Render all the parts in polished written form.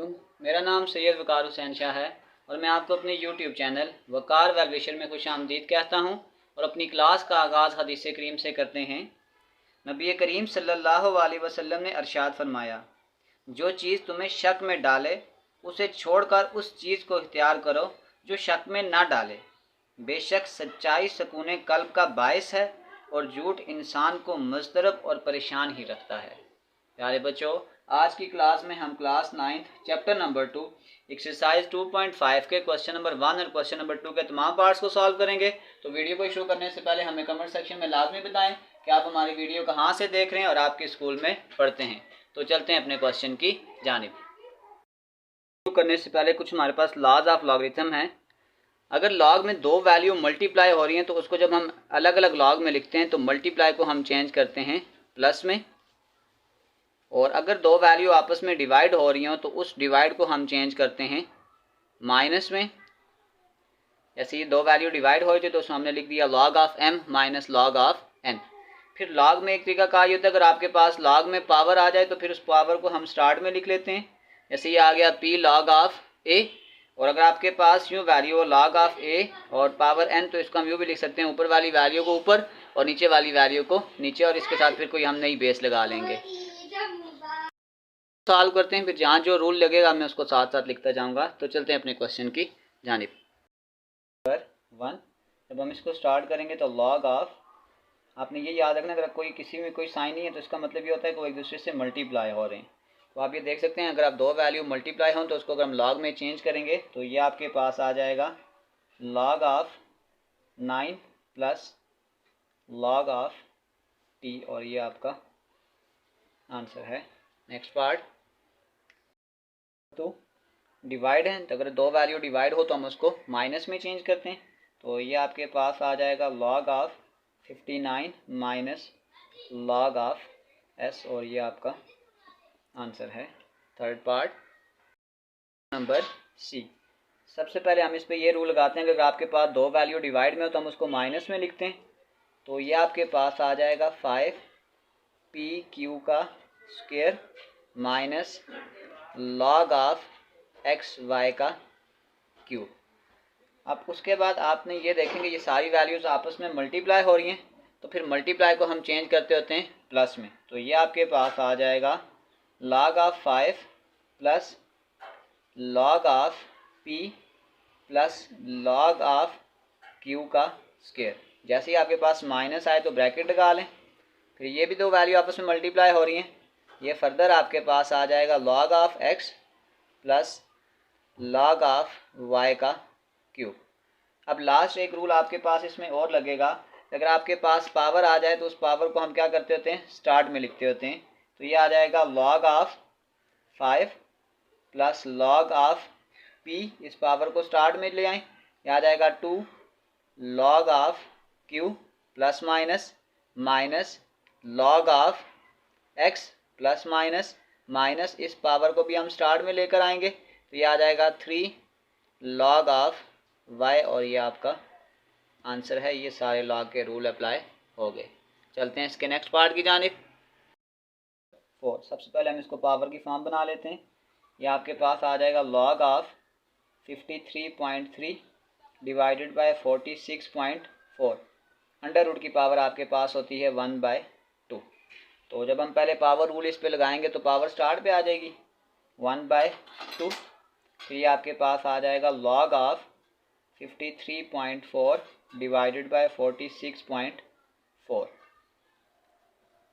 वालेकुम। मेरा नाम सैयद वकार हुसैन शाह है और मैं आपको अपने यूट्यूब चैनल वकार वेल विशर में खुश आमदीद कहता हूँ और अपनी क्लास का आगाज़ हदीस करीम से करते हैं। नबी करीम सल्लल्लाहु अलैहि वसल्लम ने अरशाद फरमाया, जो चीज़ तुम्हें शक में डाले उसे छोड़कर उस चीज़ को इख्तियार करो जो शक में ना डाले। बेशक सच्चाई सकून कल्ब का बायस है और झूठ इंसान को मुज़तरब और परेशान ही रखता है। प्यारे बच्चों, आज की क्लास में हम क्लास 9 चैप्टर नंबर 2 एक्सरसाइज 2.5 के क्वेश्चन नंबर 1 और क्वेश्चन नंबर 2 के तमाम पार्ट्स को सॉल्व करेंगे। तो वीडियो को शुरू करने से पहले हमें कमेंट सेक्शन में लाजमी बताएं कि आप हमारी वीडियो कहाँ से देख रहे हैं और आपके स्कूल में पढ़ते हैं। तो चलते हैं अपने क्वेश्चन की जानिब। शुरू करने से पहले कुछ हमारे पास लॉज ऑफ लॉगरिथम हैं। अगर लॉग में दो वैल्यू मल्टीप्लाई हो रही हैं तो उसको जब हम अलग अलग लॉग में लिखते हैं तो मल्टीप्लाई को हम चेंज करते हैं प्लस में, और अगर दो वैल्यू आपस में डिवाइड हो रही हो तो उस डिवाइड को हम चेंज करते हैं माइनस में। जैसे ये दो वैल्यू डिवाइड हो रही थी तो उसमें हमने लिख दिया log of m minus log of n। फिर log में एक तरीका कार होता है, अगर आपके पास log में पावर आ जाए तो फिर उस पावर को हम स्टार्ट में लिख लेते हैं। जैसे ये आ गया p log ऑफ a, और अगर आपके पास यूँ वैल्यू हो log ऑफ a और पावर n तो इसको हम यूँ भी लिख सकते हैं, ऊपर वाली वैल्यू को ऊपर और नीचे वाली वैल्यू को नीचे, और इसके साथ फिर कोई हम नई बेस लगा लेंगे। सॉल्व करते हैं, फिर जहाँ जो रूल लगेगा मैं उसको साथ साथ लिखता जाऊंगा। तो चलते हैं अपने क्वेश्चन की जानिब। नंबर 1 जब हम इसको स्टार्ट करेंगे तो log ऑफ, आपने ये याद रखना, अगर कोई किसी में कोई साइन नहीं है तो इसका मतलब ये होता है कि वो एक दूसरे से मल्टीप्लाई हो रहे हैं। तो आप ये देख सकते हैं, अगर आप दो वैल्यू मल्टीप्लाई हों तो उसको अगर हम log में चेंज करेंगे तो ये आपके पास आ जाएगा log of 9 plus log of t, और ये आपका आंसर है। नेक्स्ट पार्ट, तो डिवाइड है, तो अगर दो वैल्यू डिवाइड हो तो हम उसको माइनस में चेंज करते हैं। तो ये आपके पास आ जाएगा log of 59 minus log of s, और ये आपका आंसर है। Third part number c. सबसे पहले हम इस पे ये रूल लगाते हैं कि अगर आपके पास दो वैल्यू डिवाइड में हो तो हम उसको माइनस में लिखते हैं। तो ये आपके पास आ जाएगा 5pq का square minus log of x y का क्यूब। अब उसके बाद आपने ये देखेंगे ये सारी वैल्यूज़ आपस में मल्टीप्लाई हो रही हैं, तो फिर मल्टीप्लाई को हम चेंज करते होते हैं प्लस में। तो ये आपके पास आ जाएगा log of 5 plus log of p plus log of q का स्क्वायर। जैसे ही आपके पास माइनस आए तो ब्रैकेट लगा लें, फिर ये भी दो वैल्यू आपस में मल्टीप्लाई हो रही हैं, ये फर्दर आपके पास आ जाएगा log of x plus log of y का क्यूब। अब लास्ट एक रूल आपके पास इसमें और लगेगा, अगर आपके पास पावर आ जाए तो उस पावर को हम क्या करते होते हैं, स्टार्ट में लिखते होते हैं। तो ये आ जाएगा log of 5 plus log of p, इस पावर को स्टार्ट में ले आएँ, ये आ जाएगा 2 log of q plus minus minus log of x plus minus minus, इस पावर को भी हम स्टार्ट में लेकर आएंगे तो ये आ जाएगा 3 log ऑफ y, और ये आपका आंसर है। ये सारे लॉग के रूल अप्लाई हो गए। चलते हैं इसके नेक्स्ट पार्ट की जानिब। 4 सबसे पहले हम इसको पावर की फॉर्म बना लेते हैं। ये आपके पास आ जाएगा log of 53.3 divided by 46.4। Under root की पावर आपके पास होती है 1/2। तो जब हम पहले पावर रूल इस पे लगाएंगे तो पावर स्टार्ट पे आ जाएगी 1/2। फिर ये आपके पास आ जाएगा log ऑफ 53.4 डिवाइडेड बाय 46.4।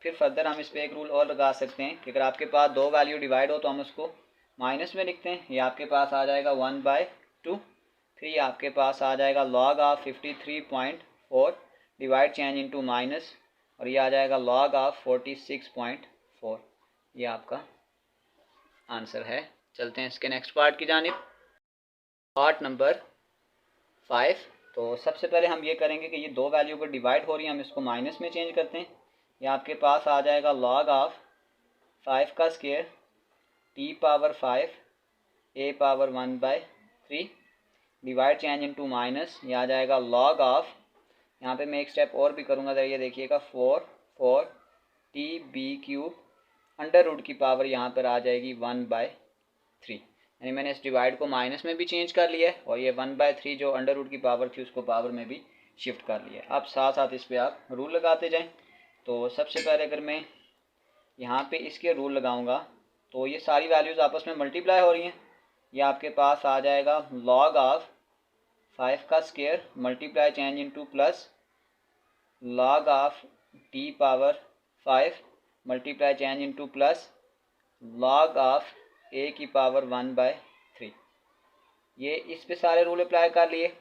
फिर फर्दर हम इस पर एक रूल और लगा सकते हैं कि अगर आपके पास दो वैल्यू डिवाइड हो तो हम उसको माइनस में लिखते हैं। ये आपके पास आ जाएगा 1/2। फिर ये आपके पास आ जाएगा log of 53.4 divide change into minus, और ये आ जाएगा log ऑफ 46.4। ये आपका आंसर है। चलते हैं इसके नेक्स्ट पार्ट की जानिब। Part number 5। तो सबसे पहले हम ये करेंगे कि ये दो वैल्यू को डिवाइड हो रही है, हम इसको माइनस में चेंज करते हैं। ये आपके पास आ जाएगा log ऑफ 5 का square t power 5 a power 1/3 divide change into minus, ये आ जाएगा log ऑफ, यहाँ पे मैं एक स्टेप और भी करूँगा, तो ये देखिएगा 4 t b cube under root की पावर यहाँ पर आ जाएगी 1/3। यानी मैंने इस डिवाइड को माइनस में भी चेंज कर लिया है और ये 1/3 जो अंडर रूट की पावर थी उसको पावर में भी शिफ्ट कर लिया है। अब साथ साथ इस पर आप रूल लगाते जाएं। तो सबसे पहले अगर मैं यहाँ पे इसके रूल लगाऊंगा तो ये सारी वैल्यूज़ आपस में मल्टीप्लाई हो रही हैं। ये आपके पास आ जाएगा लॉग ऑफ 5 का square multiply change into plus log of T power 5 multiply change into plus log of A की पावर 1/3। ये इस पे सारे रूल अप्लाई कर लिए।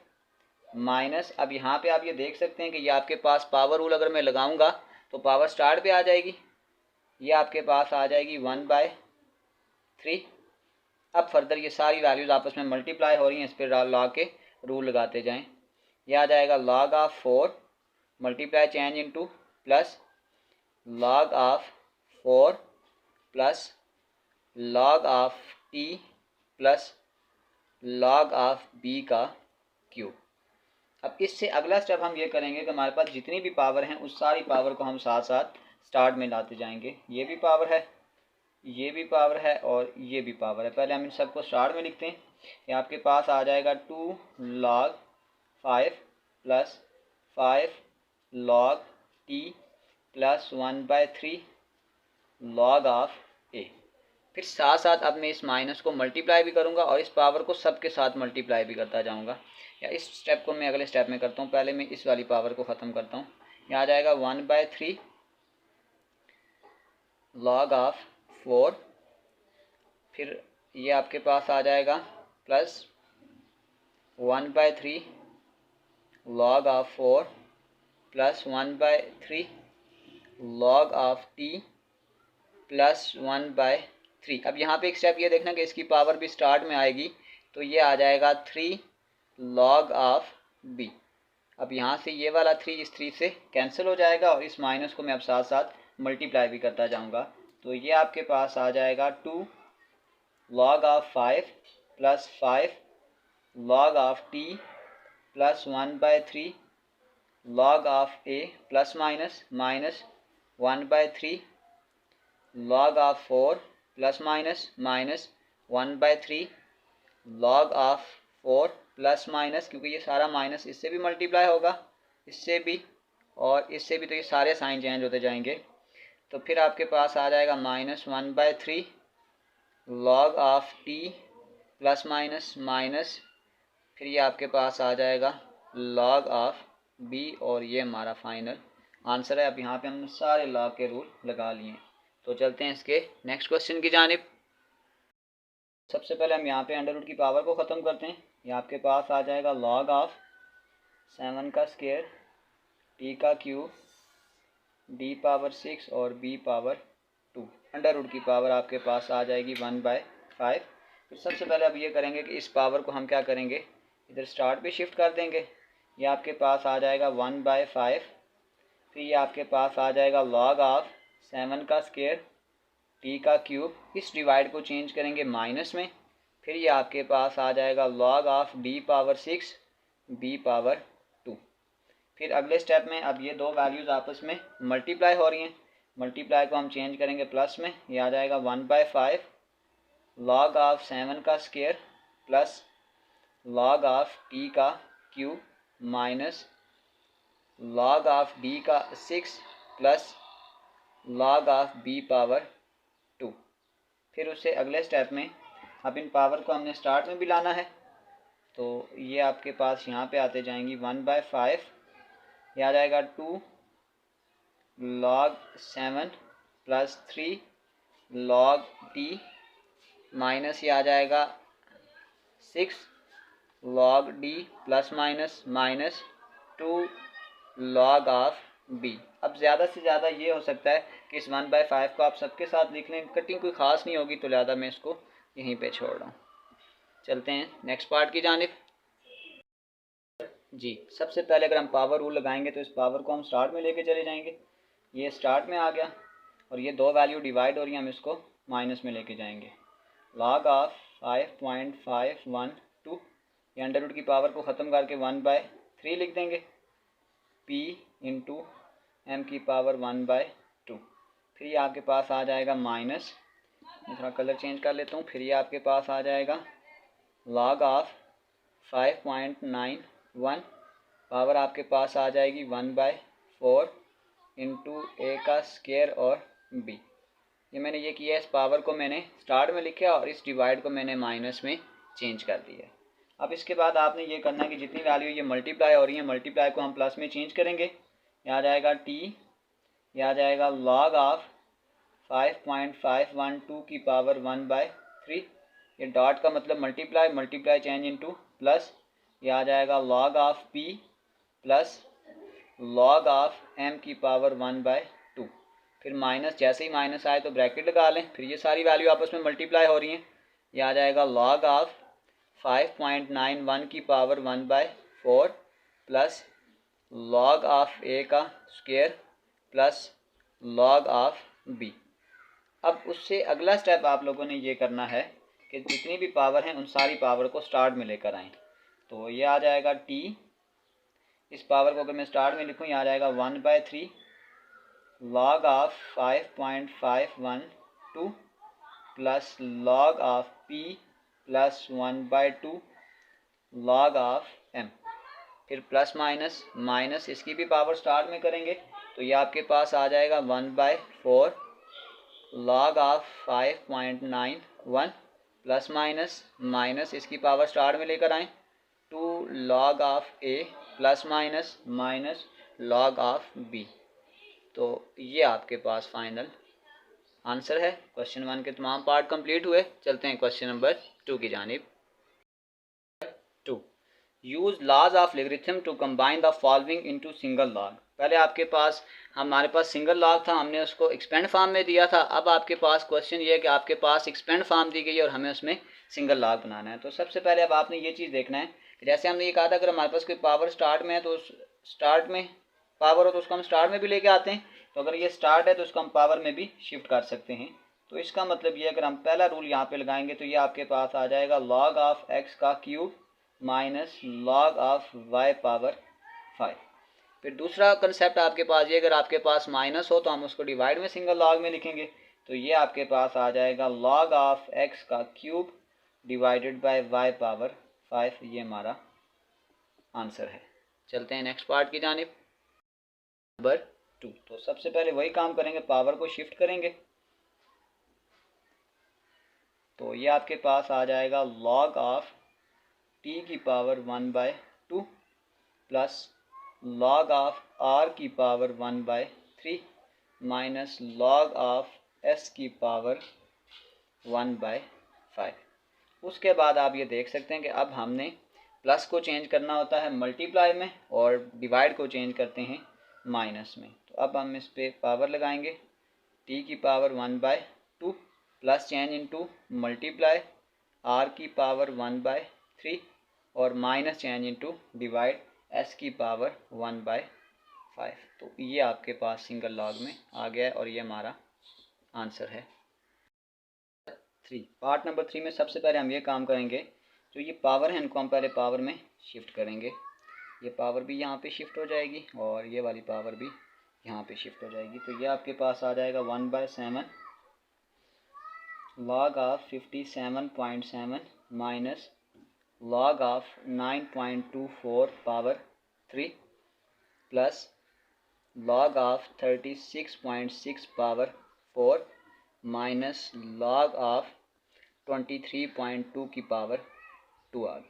माइनस अब यहाँ पे आप ये देख सकते हैं कि ये आपके पास पावर रूल अगर मैं लगाऊंगा तो पावर स्टार्ट पे आ जाएगी, ये आपके पास आ जाएगी 1/3। अब फर्दर ये सारी वैल्यूज़ आपस में मल्टीप्लाई हो रही हैं, इस पर लॉग के रूल लगाते जाएं। ये आ जाएगा log of 4 multiply change into plus log of 4 plus log of t plus log of b का क्यूब। अब इससे अगला स्टेप हम ये करेंगे कि हमारे पास जितनी भी पावर हैं उस सारी पावर को हम साथ साथ स्टार्ट में लाते जाएंगे। ये भी पावर है, ये भी पावर है और ये भी पावर है। पहले हम इन सबको स्टार्ट में लिखते हैं। ये आपके पास आ जाएगा 2 log 5 plus 5 log t plus 1/3 log of A. फिर साथ साथ अब मैं इस माइनस को मल्टीप्लाई भी करूँगा और इस पावर को सबके साथ मल्टीप्लाई भी करता जाऊँगा। या इस स्टेप को मैं अगले स्टेप में करता हूँ, पहले मैं इस वाली पावर को ख़त्म करता हूँ। यहाँ आ जाएगा 1/3 log ऑफ 4, फिर ये आपके पास आ जाएगा plus 1/3 log of 4 plus 1/3 log of t plus 1/3। अब यहाँ पे एक स्टेप ये देखना कि इसकी पावर भी स्टार्ट में आएगी, तो ये आ जाएगा 3 log ऑफ b। अब यहाँ से ये वाला 3 इस 3 से कैंसिल हो जाएगा और इस माइनस को मैं अब साथ साथ मल्टीप्लाई भी करता जाऊँगा। तो ये आपके पास आ जाएगा 2 log of 5 plus 5 log of t plus 1/3 log of a plus minus minus 1/3 log of 4 plus minus minus 1/3 log of 4 plus minus, क्योंकि ये सारा माइनस इससे भी मल्टीप्लाई होगा, इससे भी और इससे भी, तो ये सारे साइन चेंज होते जाएंगे। तो फिर आपके पास आ जाएगा minus 1/3 log of t plus minus minus, फिर ये आपके पास आ जाएगा log ऑफ b और ये हमारा फाइनल आंसर है। अब यहाँ पे हमने सारे लॉग के रूल लगा लिए। तो चलते हैं इसके नेक्स्ट क्वेश्चन की जानिब। सबसे पहले हम यहाँ पे अंडर रूट की पावर को ख़त्म करते हैं। ये आपके पास आ जाएगा log ऑफ 7 का स्क्वायर t का क्यूब d पावर 6 और b पावर 2। अंडर रूट की पावर आपके पास आ जाएगी 1/5। फिर सबसे पहले अब ये करेंगे कि इस पावर को हम क्या करेंगे, इधर स्टार्ट पे शिफ्ट कर देंगे। ये आपके पास आ जाएगा 1/5। फिर ये आपके पास आ जाएगा log ऑफ 7 का स्क्वायर t का क्यूब, इस डिवाइड को चेंज करेंगे माइनस में। फिर ये आपके पास आ जाएगा log of d power 6 b power 2। फिर अगले स्टेप में अब ये दो वैल्यूज़ आपस में मल्टीप्लाई हो रही हैं, मल्टीप्लाई को हम चेंज करेंगे प्लस में। ये आ जाएगा 1/5 log ऑफ 7 का square plus log of t का cube minus log of d का 6 plus log of b power 2। फिर उससे अगले स्टेप में अब इन पावर को हमने स्टार्ट में भी लाना है, तो ये आपके पास यहाँ पे आते जाएंगी 1/5। ये आ जाएगा 2 log 7 plus 3 log t minus ये आ जाएगा 6 log d plus minus minus 2 log of b। अब ज़्यादा से ज़्यादा ये हो सकता है कि इस 1/5 को आप सबके साथ लिख लें, कटिंग कोई ख़ास नहीं होगी, तो लिहाजा मैं इसको यहीं पे छोड़ रहा हूँ। चलते हैं नेक्स्ट पार्ट की जानिब। जी सबसे पहले अगर हम पावर रूल लगाएंगे तो इस पावर को हम स्टार्ट में लेके चले जाएंगे। ये स्टार्ट में आ गया और ये दो वैल्यू डिवाइड हो रही हैं, हम इसको माइनस में लेके जाएंगे। log ऑफ 5.512, ये अंडर रूट की पावर को ख़त्म करके 1/3 लिख देंगे। p इंटू एम की पावर 1/2। फिर ये आपके पास आ जाएगा माइनस, मैं थोड़ा कलर चेंज कर लेता हूँ। फिर ये आपके पास आ जाएगा log ऑफ 5.91 पावर आपके पास आ जाएगी 1/4 इंटू ए का स्क्वायर और बी। ये मैंने ये किया, इस पावर को मैंने स्टार्ट में लिखा और इस डिवाइड को मैंने माइनस में चेंज कर दिया। अब इसके बाद आपने ये करना है कि जितनी वैल्यू ये मल्टीप्लाई हो रही है, मल्टीप्लाई को हम प्लस में चेंज करेंगे। ये आ जाएगा टी, ये आ जाएगा लॉग ऑफ 5.512 की पावर 1/3। ये डॉट का मतलब multiply, multiply change into plus. ये आ जाएगा log of P plus log of m की पावर 1/2। फिर माइनस, जैसे ही माइनस आए तो ब्रैकेट लगा लें, फिर ये सारी वैल्यू आपस में मल्टीप्लाई हो रही हैं। ये आ जाएगा लॉग ऑफ 5.91 की power 1/4 plus log of A का square plus log of B. अब उससे अगला स्टेप आप लोगों ने ये करना है कि जितनी भी पावर हैं उन सारी पावर को स्टार्ट में लेकर आएँ। तो ये आ जाएगा टी, इस पावर को अगर मैं स्टार्ट में लिखूँ, ये आ जाएगा 1/3 log of 5.512 plus log of P plus 1/2 log of M. फिर प्लस माइनस, माइनस इसकी भी पावर स्टार्ट में करेंगे तो ये आपके पास आ जाएगा 1/4 log of 5.91 plus minus, minus इसकी पावर स्टार्ट में लेकर आएँ 2 log of A plus minus minus log of B. तो ये आपके पास फाइनल आंसर है। क्वेश्चन 1 के तमाम पार्ट कंप्लीट हुए। चलते हैं क्वेश्चन नंबर 2 की जानिब। 2 use laws of logarithm to combine the following into single log. पहले आपके पास, हमारे पास सिंगल लॉग था, हमने उसको एक्सपेंड फॉर्म में दिया था। अब आपके पास क्वेश्चन ये है कि आपके पास एक्सपेंड फॉर्म दी गई है और हमें उसमें सिंगल लॉग बनाना है। तो सबसे पहले अब आपने ये चीज़ देखना है कि जैसे हमने ये कहा था, अगर हमारे पास कोई पावर स्टार्ट में है तो स्टार्ट में पावर हो तो उसको हम स्टार्ट में भी लेके आते हैं। तो अगर ये स्टार्ट है तो उसको हम पावर में भी शिफ्ट कर सकते हैं। तो इसका मतलब ये, अगर हम पहला रूल यहाँ पे लगाएंगे तो ये आपके पास आ जाएगा लॉग ऑफ एक्स का cube minus log of Y power 5। फिर दूसरा कंसेप्ट आपके पास ये, अगर आपके पास माइनस हो तो हम उसको डिवाइड में सिंगल लॉग में लिखेंगे। तो ये आपके पास आ जाएगा लॉग ऑफ एक्स का cube divided by Y power 5। ये हमारा आंसर है। चलते हैं नेक्स्ट पार्ट की जानिब, नंबर 2। तो सबसे पहले वही काम करेंगे, पावर को शिफ्ट करेंगे। तो ये आपके पास आ जाएगा लॉग ऑफ टी की power 1/2 plus log of R की power 1/3 minus log of S की पावर 1/5। उसके बाद आप ये देख सकते हैं कि अब हमने प्लस को चेंज करना होता है मल्टीप्लाई में और डिवाइड को चेंज करते हैं माइनस में। तो अब हम इस पर पावर लगाएंगे, टी की power 1/2 plus change into multiply R की पावर 1/3 और minus change into divide S की पावर 1/5। तो ये आपके पास सिंगल लॉग में आ गया है और ये हमारा आंसर है। 3 पार्ट नंबर 3 में सबसे पहले हम ये काम करेंगे, जो ये पावर है इनको हम पहले पावर में शिफ्ट करेंगे। ये पावर भी यहाँ पे शिफ्ट हो जाएगी और ये वाली पावर भी यहाँ पे शिफ्ट हो जाएगी। तो ये आपके पास आ जाएगा 1/7 log of 57.7 minus log of 9.24 power 3 plus log of 36.6 power 4 minus log of 23.2 की पावर 2 आ गई।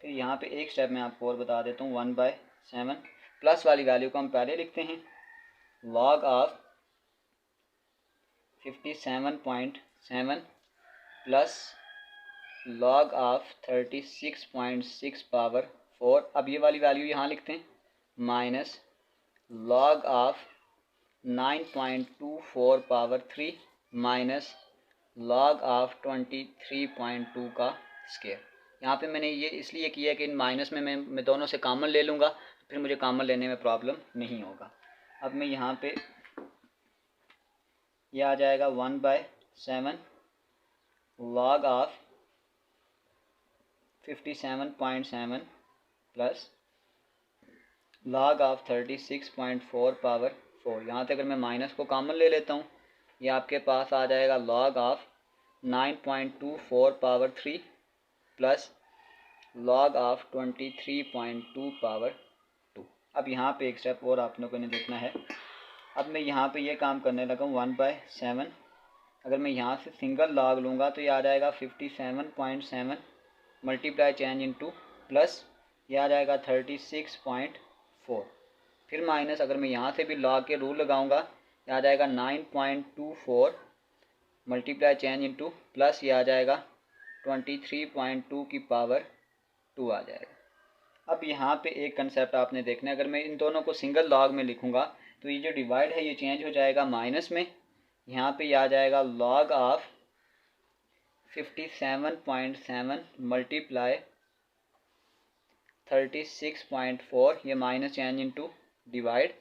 फिर यहाँ पे एक स्टेप मैं आपको और बता देता हूँ, 1/7 प्लस वाली वैल्यू को हम पहले लिखते हैं, log of 57.7 plus log of 36.6 power 4। अब ये वाली वैल्यू यहाँ लिखते हैं, minus log of 9.24 power 3 minus log of 23.2 का स्क्वायर। यहाँ पे मैंने ये इसलिए किया कि इन माइनस में मैं दोनों से कॉमन ले लूँगा, फिर मुझे कॉमन लेने में प्रॉब्लम नहीं होगा। अब मैं यहाँ पे ये आ जाएगा 1/7 log of 57.7 plus log of 36.4 power 4। यहाँ तक अगर मैं माइनस को कॉमन ले लेता हूँ, ये आपके पास आ जाएगा log of 9.24 power 3 plus log of 23.2 power 2। अब यहाँ पे एक स्टेप और आप लोगों ने देखना है। अब मैं यहाँ पे ये काम करने लगा हूँ 1/7। अगर मैं यहाँ से सिंगल लॉग लूँगा तो ये आ जाएगा 57.7 मल्टीप्लाई चेंज इनटू प्लस ये आ जाएगा 36.4। फिर माइनस अगर मैं यहाँ से भी लॉग के रूल लगाऊंगा ये आ जाएगा 9.24 मल्टीप्लाई चेंज इनटू प्लस ये आ जाएगा 23.2 की पावर 2 आ जाएगा। अब यहाँ पे एक कंसेप्ट आपने देखना है, अगर मैं इन दोनों को सिंगल लॉग में लिखूँगा तो ये जो डिवाइड है ये चेंज हो जाएगा माइनस में। यहाँ पे ये आ जाएगा लॉग ऑफ 57.7 मल्टीप्लाई 36.4 ये माइनस चेंज इनटू डिवाइड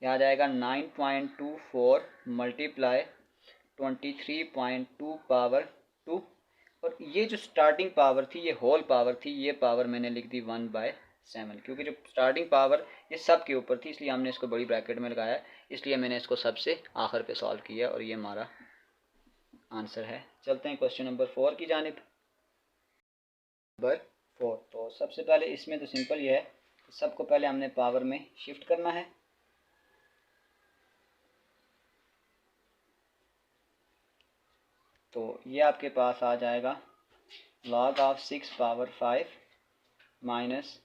ये आ जाएगा 9.24 मल्टीप्लाई 23.2 पावर 2। और ये जो स्टार्टिंग पावर थी ये होल पावर थी, ये पावर मैंने लिख दी 1/7 क्योंकि जो स्टार्टिंग पावर ये सब के ऊपर थी इसलिए हमने इसको बड़ी ब्रैकेट में लगाया, इसलिए मैंने इसको सबसे आखिर पे सॉल्व किया और ये हमारा आंसर है। चलते हैं क्वेश्चन नंबर 4 की जानिब। नंबर 4, तो सबसे पहले इसमें तो सिंपल ये है कि सबको पहले हमने पावर में शिफ्ट करना है। तो ये आपके पास आ जाएगा log of 6 power 5 minus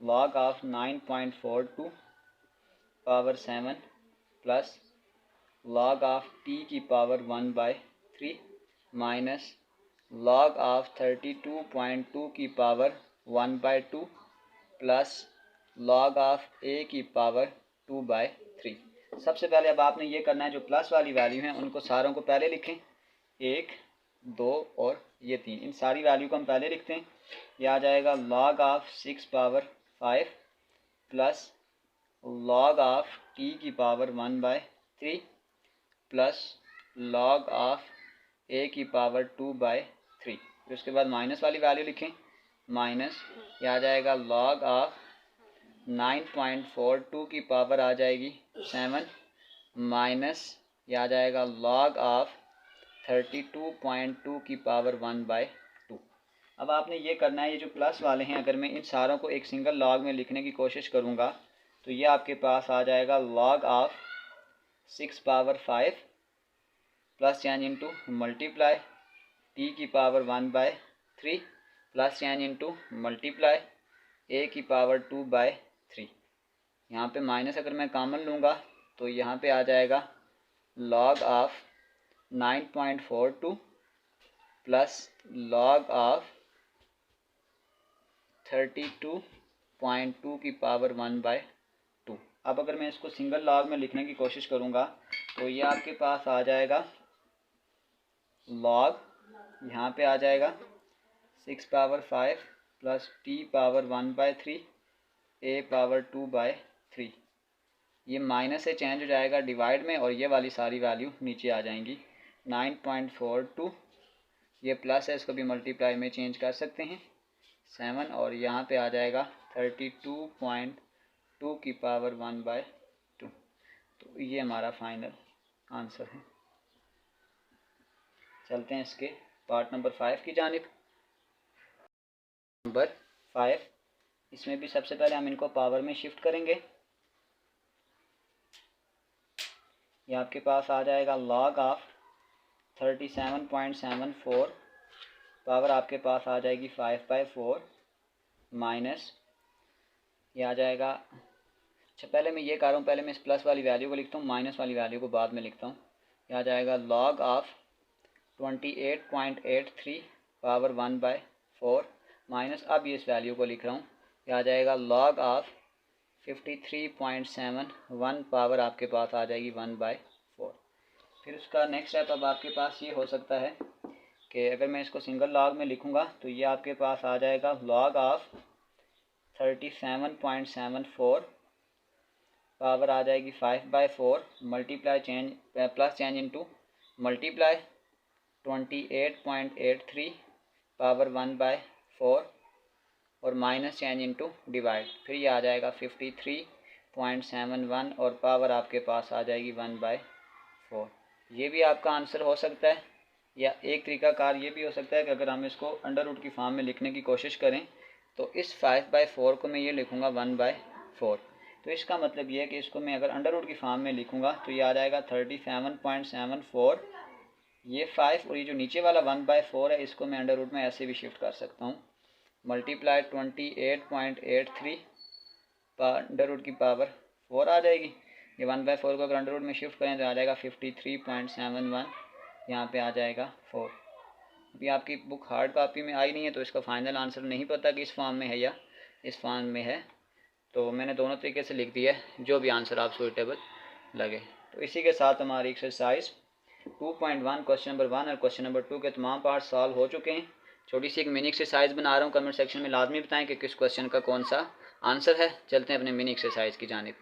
log of 9.42 power 7 plus log of t की पावर 1/3 माइनस log ऑफ 32.2 की power 1/2 plus log of a की पावर 2/3। सबसे पहले अब आपने ये करना है, जो प्लस वाली वैल्यू हैं उनको सारों को पहले लिखें, 1 2 और ये 3, इन सारी वैल्यू को हम पहले लिखते हैं। ये आ जाएगा log of 6 power 5 plus log of t की power 1/3 plus log of a की पावर 2/3। फिर उसके बाद माइनस वाली वैल्यू लिखें, माइनस ये आ जाएगा log ऑफ 9.42 की पावर आ जाएगी 7 माइनस ये आ जाएगा log ऑफ 32.2 की पावर 1/2। अब आपने ये करना है, ये जो प्लस वाले हैं अगर मैं इन सारों को एक सिंगल लॉग में लिखने की कोशिश करूँगा तो ये आपके पास आ जाएगा log of 6 power 5 plus change into multiply t की power 1/3 plus change into multiply a की पावर 2/3। यहाँ पे माइनस अगर मैं कॉमन लूँगा तो यहाँ पे आ जाएगा log of 9.42 plus log of 32.2 की पावर 1/2। अब अगर मैं इसको सिंगल लॉग में लिखने की कोशिश करूँगा तो ये आपके पास आ जाएगा log, यहाँ पे आ जाएगा 6 power 5 plus t power 1/3 a power 2/3। ये माइनस से चेंज हो जाएगा डिवाइड में और ये वाली सारी वैल्यू नीचे आ जाएंगी। 9.42 ये प्लस है, इसको भी मल्टीप्लाई में चेंज कर सकते हैं 7 और यहाँ पे आ जाएगा 32.2 की पावर 1/2। तो ये हमारा फाइनल आंसर है। चलते हैं इसके पार्ट नंबर 5 की जानिब। नंबर 5, इसमें भी सबसे पहले हम इनको पावर में शिफ्ट करेंगे। ये आपके पास आ जाएगा log ऑफ 37.74 पावर आपके पास आ जाएगी 5/4 माइनस ये आ जाएगा, अच्छा पहले मैं ये कर रहा हूँ, पहले मैं इस प्लस वाली वैल्यू को लिखता हूँ, माइनस वाली वैल्यू को बाद में लिखता हूँ। ये आ जाएगा log ऑफ 28.83 पावर 1/4 माइनस, अब ये इस वैल्यू को लिख रहा हूँ, ये आ जाएगा log ऑफ 53.71 पावर आपके पास आ जाएगी 1/4। फिर उसका नेक्स्ट स्टेप अब आपके पास ये हो सकता है कि अगर मैं इसको सिंगल लॉग में लिखूँगा तो ये आपके पास आ जाएगा log ऑफ 37.74 पावर आ जाएगी 5/4 multiply change plus change into multiply 28.83 power 1/4 और माइनस चेंज इनटू डिवाइड, फिर ये आ जाएगा 53.71 और पावर आपके पास आ जाएगी 1/4। ये भी आपका आंसर हो सकता है, या एक तरीकाकार ये भी हो सकता है कि अगर हम इसको अंडर रूट की फॉर्म में लिखने की कोशिश करें तो इस 5/4 को मैं ये लिखूँगा 1/4। तो इसका मतलब ये है कि इसको मैं अगर अंडर रूट की फॉर्म में लिखूँगा तो ये आ जाएगा 37.74। ये 5 और ये जो नीचे वाला 1/4 है इसको मैं अंडर रूट में ऐसे भी शिफ्ट कर सकता हूँ, मल्टीप्लाई 28.83 अंडर रूट की पावर 4 आ जाएगी। ये 1/4 को अगर अंडर रूट में शिफ्ट करें तो आ जाएगा 53.71, यहाँ पे आ जाएगा 4। अभी आपकी बुक हार्ड कॉपी में आई नहीं है तो इसका फाइनल आंसर नहीं पता कि इस फॉर्म में है या इस फॉर्म में है, तो मैंने दोनों तरीके से लिख दिया है, जो भी आंसर आप सुटेबल लगे। तो इसी के साथ हमारी एक्सरसाइज 2.1 क्वेश्चन नंबर 1 और क्वेश्चन नंबर 2 के तमाम पार्ट सॉल्व हो चुके हैं। छोटी सी एक मिनी एक्सरसाइज बना रहा हूँ, कमेंट सेक्शन में लाजमी बताएं कि किस क्वेश्चन का कौन सा आंसर है। चलते हैं अपने मिनी एक्सरसाइज की जानिब।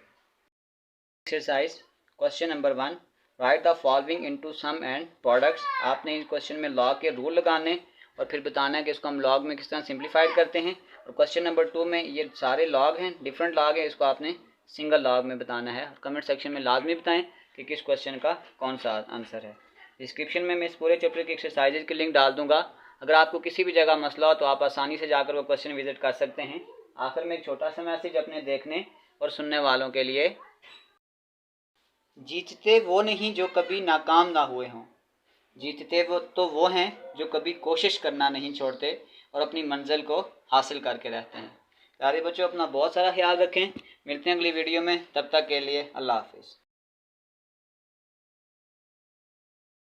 Exercise question number 1, write the following into sum and products. आपने इस क्वेश्चन में लॉग के रूल लगाने और फिर बताना है कि इसको हम लॉग में किस तरह सिंप्लीफाइड करते हैं। और क्वेश्चन नंबर 2 में ये सारे लॉग हैं, डिफरेंट लॉग है, इसको आपने सिंगल लॉग में बताना है। कमेंट सेक्शन में लाजमी बताएं कि किस क्वेश्चन का कौन सा आंसर है। डिस्क्रिप्शन में मैं इस पूरे चैप्टर की एक्सरसाइजेज की लिंक डाल दूंगा। अगर आपको किसी भी जगह मसला हो तो आप आसानी से जाकर वो क्वेश्चन विजिट कर सकते हैं। आखिर में एक छोटा सा मैसेज अपने देखने और सुनने वालों के लिए, जीतते वो नहीं जो कभी नाकाम ना हुए हों, जीतते वो वो हैं जो कभी कोशिश करना नहीं छोड़ते और अपनी मंजिल को हासिल करके रहते हैं। प्यारे बच्चों, अपना बहुत सारा ख्याल रखें। मिलते हैं अगली वीडियो में, तब तक के लिए अल्लाह हाफिज़।